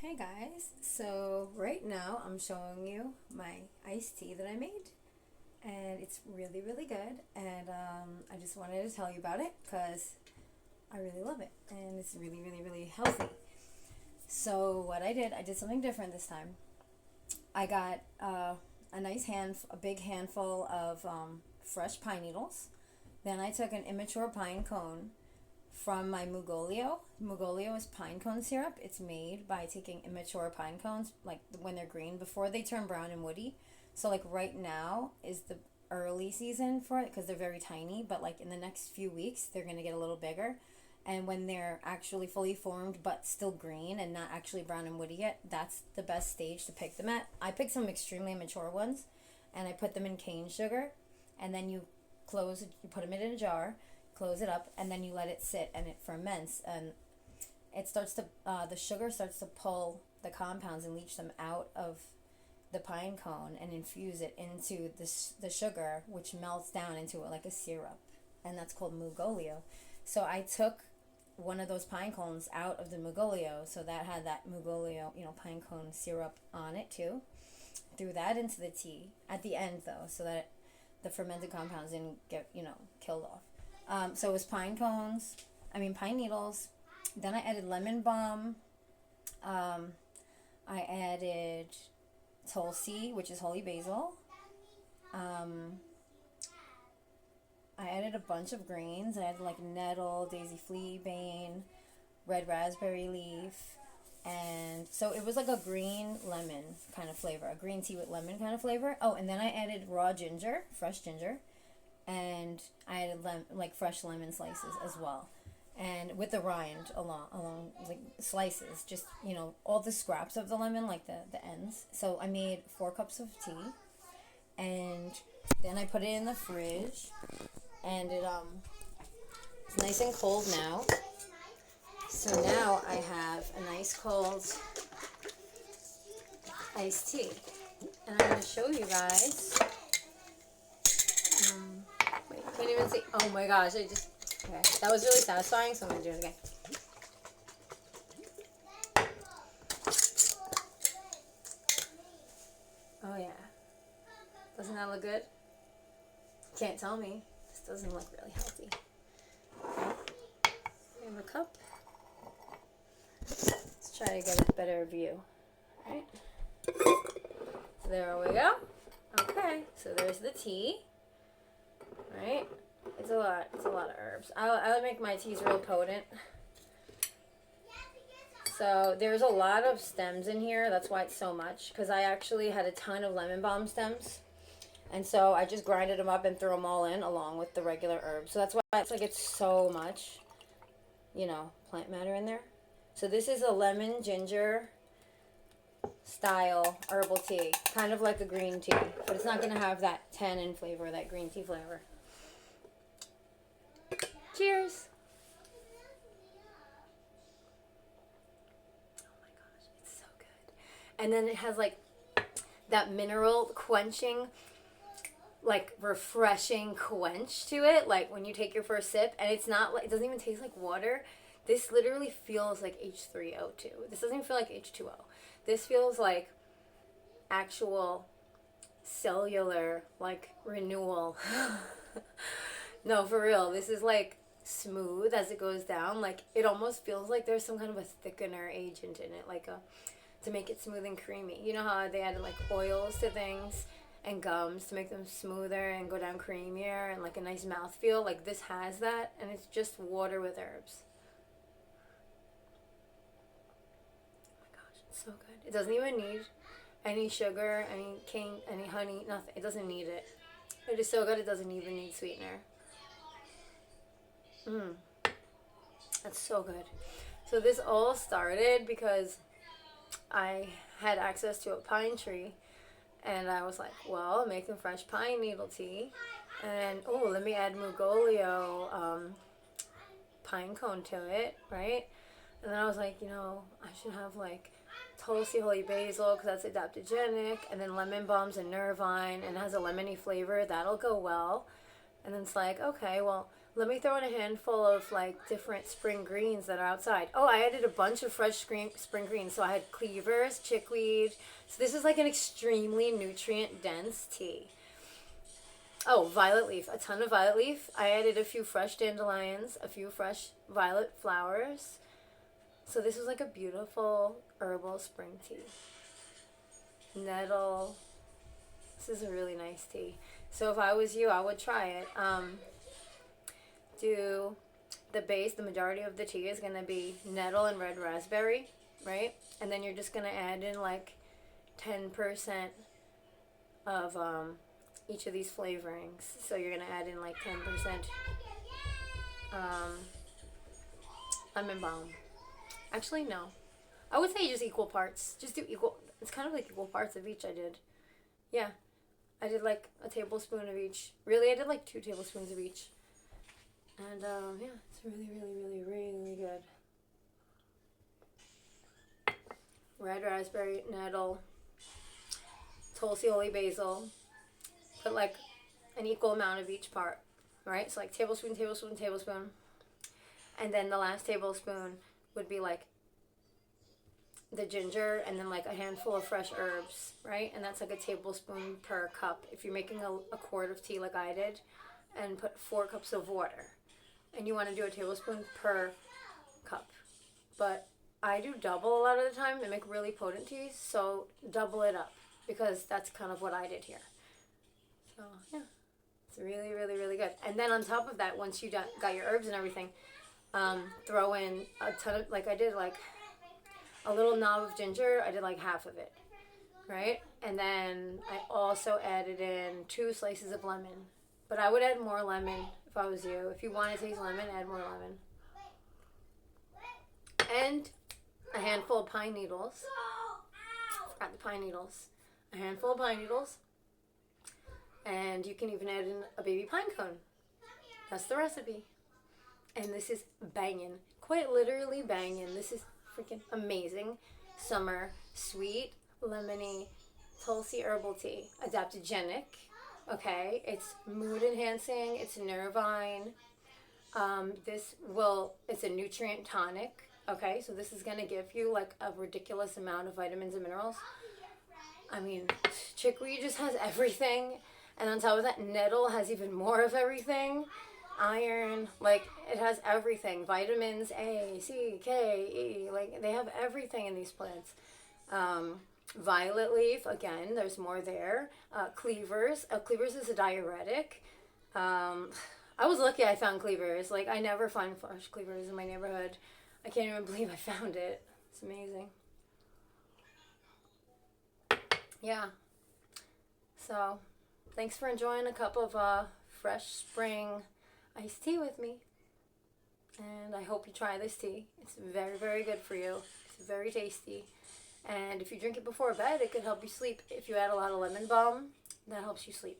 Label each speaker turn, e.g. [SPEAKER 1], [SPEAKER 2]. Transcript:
[SPEAKER 1] Hey guys, so right now I'm showing you my iced tea that I made, and it's really good, and I just wanted to tell you about it because I really love it and it's really healthy. So what I did something different this time. I got a big handful of fresh pine needles. Then I took an immature pine cone from my Mugolio. Mugolio is pine cone syrup. It's made by taking immature pine cones, like when they're green, before they turn brown and woody. So, like, right now is the early season for it because they're very tiny, but like in the next few weeks, they're going to get a little bigger. And when they're actually fully formed but still green and not actually brown and woody yet, that's the best stage to pick them at. I picked some extremely immature ones and I put them in cane sugar, and then you put them in a jar, close it up, and then you let it sit and it ferments, and the sugar starts to pull the compounds and leach them out of the pine cone and infuse it into the sugar, which melts down into like a syrup, and that's called Mugolio. So I took one of those pine cones out of the Mugolio, so that had that Mugolio, pine cone syrup on it too. Threw that into the tea at the end though, so that the fermented compounds didn't get, killed off. So it was pine needles. Then I added lemon balm. I added tulsi, which is holy basil. I added a bunch of greens. I added like nettle, daisy fleabane, red raspberry leaf. And so it was like a green lemon kind of flavor, a green tea with lemon kind of flavor. Oh, and then I added raw ginger, fresh ginger, and I added like fresh lemon slices as well, and with the rind along like slices, just all the scraps of the lemon, like the ends. So I made 4 cups of tea, and then I put it in the fridge, and it's nice and cold now. So now I have a nice cold iced tea, and I'm going to show you guys. Wait, can't even see. Oh my gosh, okay. That was really satisfying, so I'm going to do it again. Oh yeah. Doesn't that look good? Can't tell me. This doesn't look really healthy. We have a cup. Let's try to get a better view. Alright. There we go. Okay, so there's the tea. Right? It's a lot of herbs. I would make my teas real potent. So there's a lot of stems in here. That's why it's so much. Because I actually had a ton of lemon balm stems. And so I just grinded them up and threw them all in along with the regular herbs. So that's why it's so much, plant matter in there. So this is a lemon ginger style herbal tea. Kind of like a green tea. But it's not going to have that tannin flavor, that green tea flavor. Cheers! Oh my gosh, it's so good. And then it has like that mineral quenching, like refreshing quench to it, like when you take your first sip, and it doesn't even taste like water. This literally feels like H3O2. This doesn't even feel like H2O. This feels like actual cellular, like, renewal. No, for real. This is like smooth as it goes down. Like, it almost feels like there's some kind of a thickener agent in it, like to make it smooth and creamy. You know how they added like oils to things and gums to make them smoother and go down creamier and like a nice mouthfeel? Like, this has that, and it's just water with herbs. So good. It doesn't even need any sugar, any cane, any honey, nothing. It doesn't need it. It is so good it doesn't even need sweetener. That's so good. So this all started because I had access to a pine tree, and I was like, well, I'm making fresh pine needle tea, and let me add Mugolio pine cone to it, right? And then I was like, I should have like tulsi, holy basil, because that's adaptogenic, and then lemon balms and nervine, and it has a lemony flavor. That'll go well. And then it's like, okay, well, Let me throw in a handful of like different spring greens that are outside. Oh, I added a bunch of fresh spring greens. So I had cleavers, chickweed. So this is like an extremely nutrient dense tea. Oh, violet leaf, a ton of violet leaf. I added a few fresh dandelions, a few fresh violet flowers. So this is like a beautiful herbal spring tea. Nettle. This is a really nice tea. So if I was you, I would try it. Do the base, the majority of the tea is going to be nettle and red raspberry, right? And then you're just going to add in like 10% of each of these flavorings. So you're going to add in like 10% lemon balm. Actually, no. I would say just equal parts. Just do equal. It's kind of like equal parts of each I did. Yeah. I did like a tablespoon of each. Really, I did like 2 tablespoons of each. And yeah, it's really, really, really, really good. Red raspberry, nettle, tulsi, holy basil. Put like an equal amount of each part, right? So like tablespoon, tablespoon, tablespoon. And then the last tablespoon would be like the ginger, and then like a handful of fresh herbs, right? And that's like a tablespoon per cup. If you're making a quart of tea like I did, and put 4 cups of water. And you want to do a tablespoon per cup. But I do double a lot of the time and make really potent teas, so double it up, because that's kind of what I did here. So yeah, it's really, really, really good. And then on top of that, once you got your herbs and everything, throw in a ton of, like I did like a little knob of ginger. I did like half of it, right? And then I also added in 2 slices of lemon. But I would add more lemon if I was you. If you want to taste lemon, add more lemon. And a handful of pine needles. Forgot the pine needles. A handful of pine needles. And you can even add in a baby pine cone. That's the recipe. And this is banging. Quite literally banging. This is freaking amazing. Summer, sweet, lemony, tulsi herbal tea. Adaptogenic. Okay, it's mood enhancing, it's nervine. It's a nutrient tonic. Okay, so this is going to give you like a ridiculous amount of vitamins and minerals. I mean, chickweed just has everything. And on top of that, nettle has even more of everything. Iron, like it has everything. Vitamins A, C, K, E, like they have everything in these plants. Violet leaf, again, there's more there. Cleavers. Cleavers is a diuretic. I was lucky I found cleavers. Like, I never find fresh cleavers in my neighborhood. I can't even believe I found it. It's amazing. Yeah. So, thanks for enjoying a cup of fresh spring iced tea with me. And I hope you try this tea. It's very, very good for you. It's very tasty. And if you drink it before bed, it could help you sleep. If you add a lot of lemon balm, that helps you sleep.